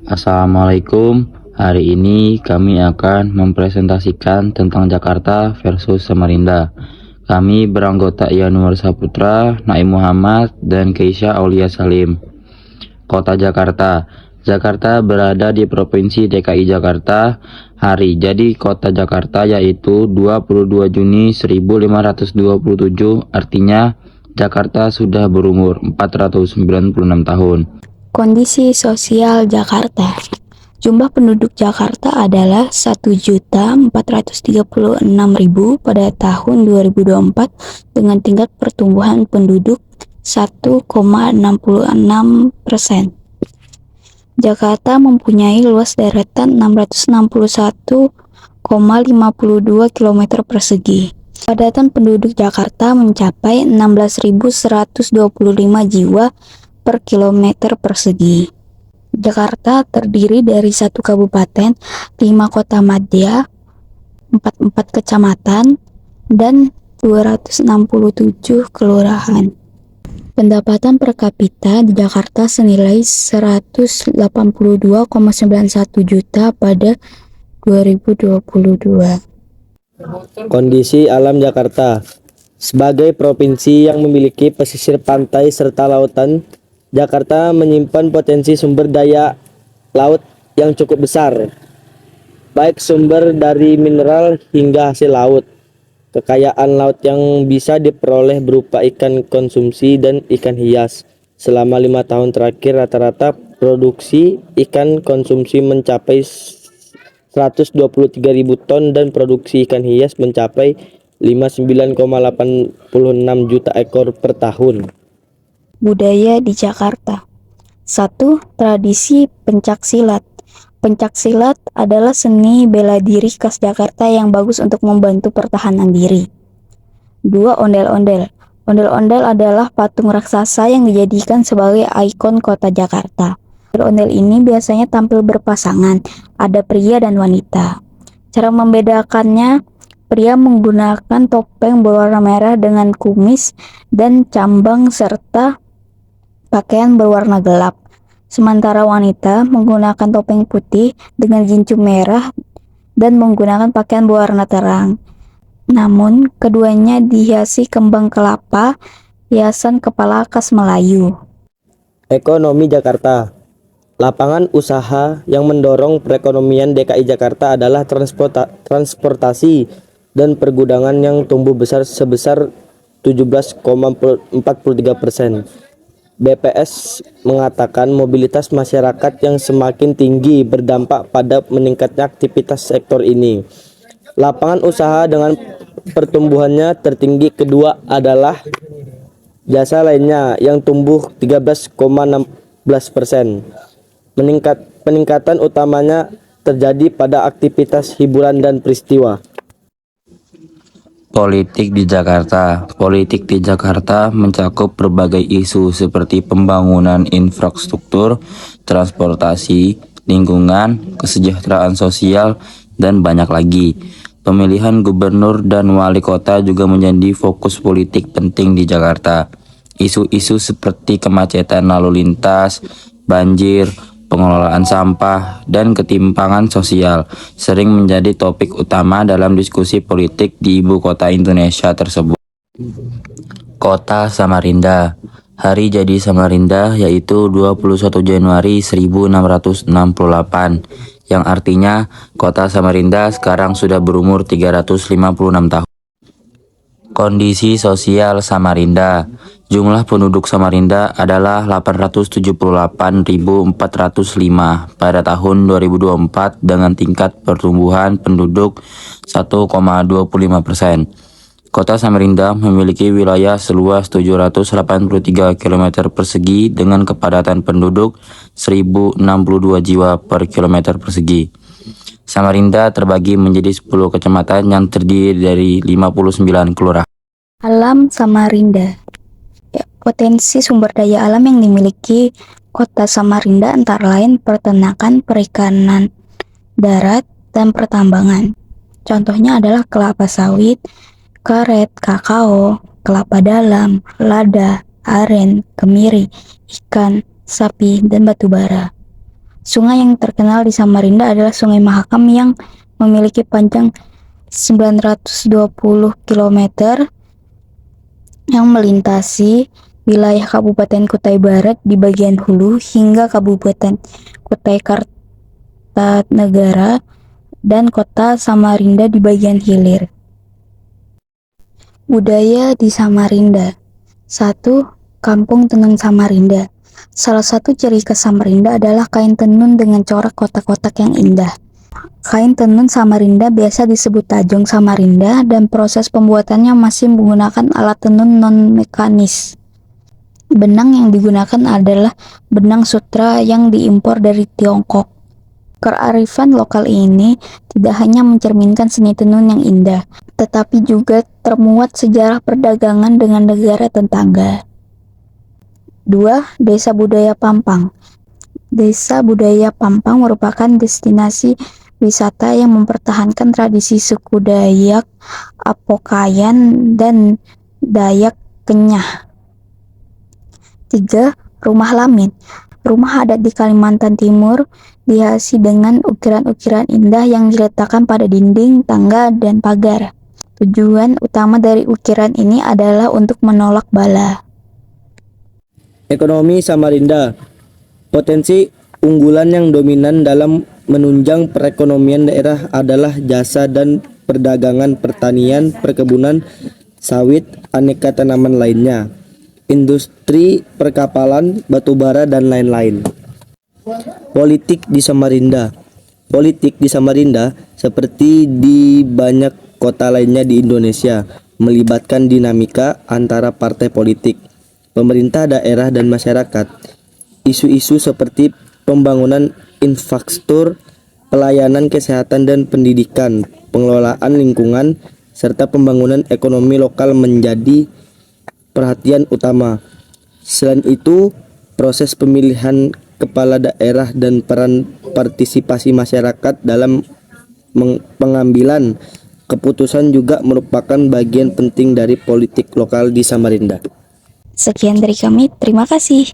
Assalamualaikum. Hari ini kami akan mempresentasikan tentang Jakarta versus Samarinda. Kami beranggota Yanuar Saputra, Naim Muhammad, dan Keisha Aulia Salim. Kota Jakarta. Jakarta berada di Provinsi DKI Jakarta. Hari jadi Kota Jakarta yaitu 22 Juni 1527, artinya Jakarta sudah berumur 496 tahun. Kondisi sosial Jakarta. Jumlah penduduk Jakarta adalah 1.436.000 pada tahun 2024 dengan tingkat pertumbuhan penduduk 1,66%. Jakarta mempunyai luas deretan 661,52 km persegi. Padatan penduduk Jakarta mencapai 16.125 jiwa per kilometer persegi. Jakarta terdiri dari 1 kabupaten, 5 kota madya, 44 kecamatan, dan 267 kelurahan. Pendapatan per kapita di Jakarta senilai 182,91 juta pada 2022. Kondisi alam Jakarta. Sebagai provinsi yang memiliki pesisir pantai serta lautan, Jakarta menyimpan potensi sumber daya laut yang cukup besar, baik sumber dari mineral hingga hasil laut. Kekayaan laut yang bisa diperoleh berupa ikan konsumsi dan ikan hias. Selama 5 tahun terakhir, rata-rata produksi ikan konsumsi mencapai 123.000 ton dan produksi ikan hias mencapai 59,86 juta ekor per tahun. Budaya di Jakarta. 1. Tradisi pencaksilat. Pencaksilat adalah seni bela diri khas Jakarta yang bagus untuk membantu pertahanan diri. 2. Ondel-ondel. Ondel-ondel adalah patung raksasa yang dijadikan sebagai ikon kota Jakarta. Ondel-ondel ini biasanya tampil berpasangan, ada pria dan wanita. Cara membedakannya, pria menggunakan topeng berwarna merah dengan kumis dan cambang serta pakaian berwarna gelap. Sementara wanita menggunakan topeng putih dengan gincu merah dan menggunakan pakaian berwarna terang. Namun, keduanya dihiasi kembang kelapa, hiasan kepala khas Melayu. Ekonomi Jakarta. Lapangan usaha yang mendorong perekonomian DKI Jakarta adalah transportasi dan pergudangan yang tumbuh besar sebesar 17,43%. BPS mengatakan mobilitas masyarakat yang semakin tinggi berdampak pada meningkatnya aktivitas sektor ini. Lapangan usaha dengan pertumbuhannya tertinggi kedua adalah jasa lainnya yang tumbuh 13,16%. Peningkatan utamanya terjadi pada aktivitas hiburan dan peristiwa. Politik di Jakarta. Politik di Jakarta mencakup berbagai isu seperti pembangunan infrastruktur, transportasi, lingkungan, kesejahteraan sosial, dan banyak lagi. Pemilihan gubernur dan wali kota juga menjadi fokus politik penting di Jakarta. Isu-isu seperti kemacetan lalu lintas, banjir, pengelolaan sampah, dan ketimpangan sosial sering menjadi topik utama dalam diskusi politik di ibu kota Indonesia tersebut. Kota Samarinda. Hari jadi Samarinda yaitu 21 Januari 1668, yang artinya kota Samarinda sekarang sudah berumur 356 tahun. Kondisi sosial Samarinda. Jumlah penduduk Samarinda adalah 878.405 pada tahun 2024 dengan tingkat pertumbuhan penduduk 1,25%. Kota Samarinda memiliki wilayah seluas 783 km persegi dengan kepadatan penduduk 1.062 jiwa per kilometer persegi. Samarinda terbagi menjadi 10 kecamatan yang terdiri dari 59 kelurahan. Alam Samarinda. Potensi sumber daya alam yang dimiliki kota Samarinda antara lain peternakan, perikanan darat, dan pertambangan. Contohnya adalah kelapa sawit, karet, kakao, kelapa dalam, lada, aren, kemiri, ikan, sapi, dan batu bara. Sungai yang terkenal di Samarinda adalah Sungai Mahakam yang memiliki panjang 920 km yang melintasi wilayah Kabupaten Kutai Barat di bagian hulu hingga Kabupaten Kutai Kartanegara dan Kota Samarinda di bagian hilir. Budaya di Samarinda. 1. Kampung Tenun Samarinda. Salah satu ciri khas Samarinda adalah kain tenun dengan corak kotak-kotak yang indah. Kain tenun Samarinda biasa disebut tajong Samarinda dan proses pembuatannya masih menggunakan alat tenun non-mekanis. Benang yang digunakan adalah benang sutra yang diimpor dari Tiongkok. Kearifan lokal ini tidak hanya mencerminkan seni tenun yang indah, tetapi juga termuat sejarah perdagangan dengan negara tetangga. 2. Desa Budaya Pampang. Desa Budaya Pampang merupakan destinasi wisata yang mempertahankan tradisi suku Dayak, Apokayan, dan Dayak Kenyah. 3. Rumah Lamin. Rumah adat di Kalimantan Timur dihiasi dengan ukiran-ukiran indah yang diletakkan pada dinding, tangga, dan pagar. Tujuan utama dari ukiran ini adalah untuk menolak bala. Ekonomi Samarinda. Potensi unggulan yang dominan dalam menunjang perekonomian daerah adalah jasa dan perdagangan, pertanian, perkebunan, sawit, aneka tanaman lainnya, industri perkapalan, batubara, dan lain-lain. Politik di Samarinda. Politik di Samarinda, seperti di banyak kota lainnya di Indonesia, melibatkan dinamika antara partai politik, pemerintah daerah, dan masyarakat. Isu-isu seperti pembangunan infrastruktur, pelayanan kesehatan dan pendidikan, pengelolaan lingkungan, serta pembangunan ekonomi lokal menjadi perhatian utama. Selain itu, proses pemilihan kepala daerah dan peran partisipasi masyarakat dalam pengambilan keputusan juga merupakan bagian penting dari politik lokal di Samarinda. Sekian dari kami, terima kasih.